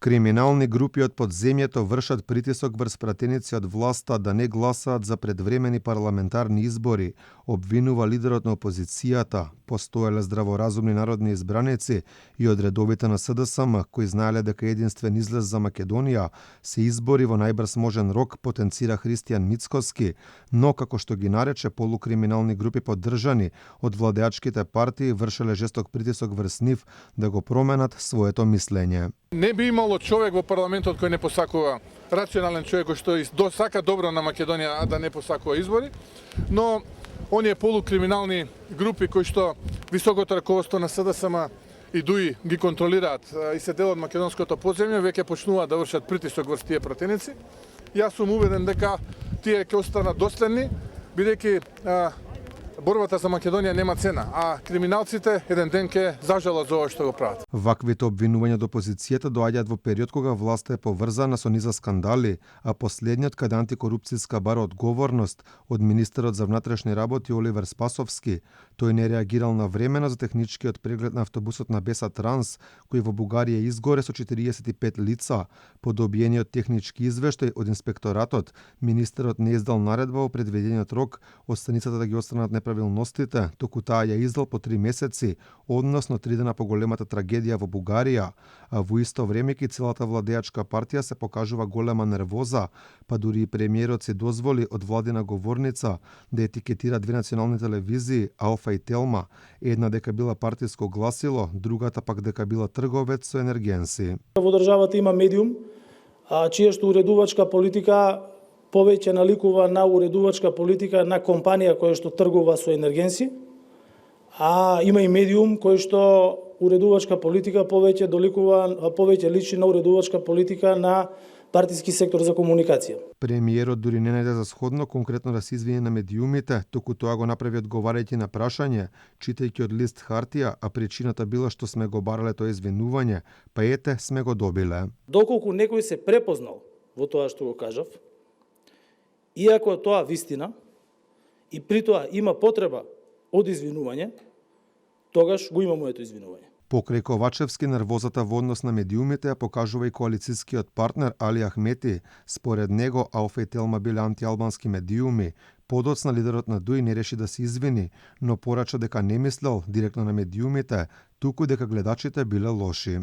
Криминални групи од подземјето вршат притисок врз пратеници од власта да не гласаат за предвремени парламентарни избори, обвинува лидерот на опозицијата. Постоеле здраворазумни народни избраници и од редовите на СДСМ, кои знаеле дека единствен излез за Македонија се избори во најбрз можен рок, потенцира Христијан Мицкоски, но како што ги нарече полукриминални групи поддржани од владеачките партии вршеле жесток притисок врз нив да го променат своето мислење. Не би имало човек во парламентот кој не посакува, рационален човек кој што сака добро на Македонија, а да не посакува избори, но оние полукриминални групи кои што високото раководство на СДСМ и ДУИ ги контролираат и се дел од македонското подземје, веќе почнуваат да вршат притисок врз тие пратеници. Јас сум убеден дека тие ќе останат доследни, бидејќи борбата за Македонија нема цена, а криминалците еден ден ќе зажалат за ова што го прават. Ваквите обвинувања до опозицијата доаѓаат во период кога власта е поврзана со низа скандали, а последниот каде антикорупцијска бара одговорност од министерот за внатрешни работи Оливер Спасовски. Тој не реагирал навремено за техничкиот преглед на автобусот на Беса Транс, кој во Бугарија изгоре со 45 лица. По добиениот технички извештај од инспекторатот, министерот не издал наредба во предвидениот рок од станицата да ги отстранат неправилностите, току таа ја издал по 3 месеци, односно 3 дена по големата трагедија во Бугарија, а во исто време ки целата владеачка партија се покажува голема нервоза, па дури и премиерот се дозволи од владина говорница да етикетира две национални телевизии, Алфа и Телма, една дека била партиско гласило, другата пак дека била трговец со енергенси. Во државата има медиум, чија што уредувачка политика повеќе наликува на уредувачка политика на компанија која што тргува со енергенси, а има и медиум кој што уредувачка политика повеќе личи на уредувачка политика на партиски сектор за комуникација. Премиерот дури не најде за сходно конкретно да се извини на медиумите, туку тоа го направи одговарајќи на прашање, читајќи од лист хартија, а причината била што сме го барале тоа извинување, па ете сме го добиле. Доколку некој се препознал во тоа што го кажав, иако е тоа вистина, и при тоа има потреба од извинување, тогаш го има моето извинување. Покрај Ковачевски нервозата во однос на медиумите ја покажува и коалицискиот партнер Али Ахмети. Според него Алфа и Телма биле антиалбански медиуми. Подоцна лидерот на ДУИ не реши да се извини, но порача дека не мислел директно на медиумите, туку дека гледачите биле лоши.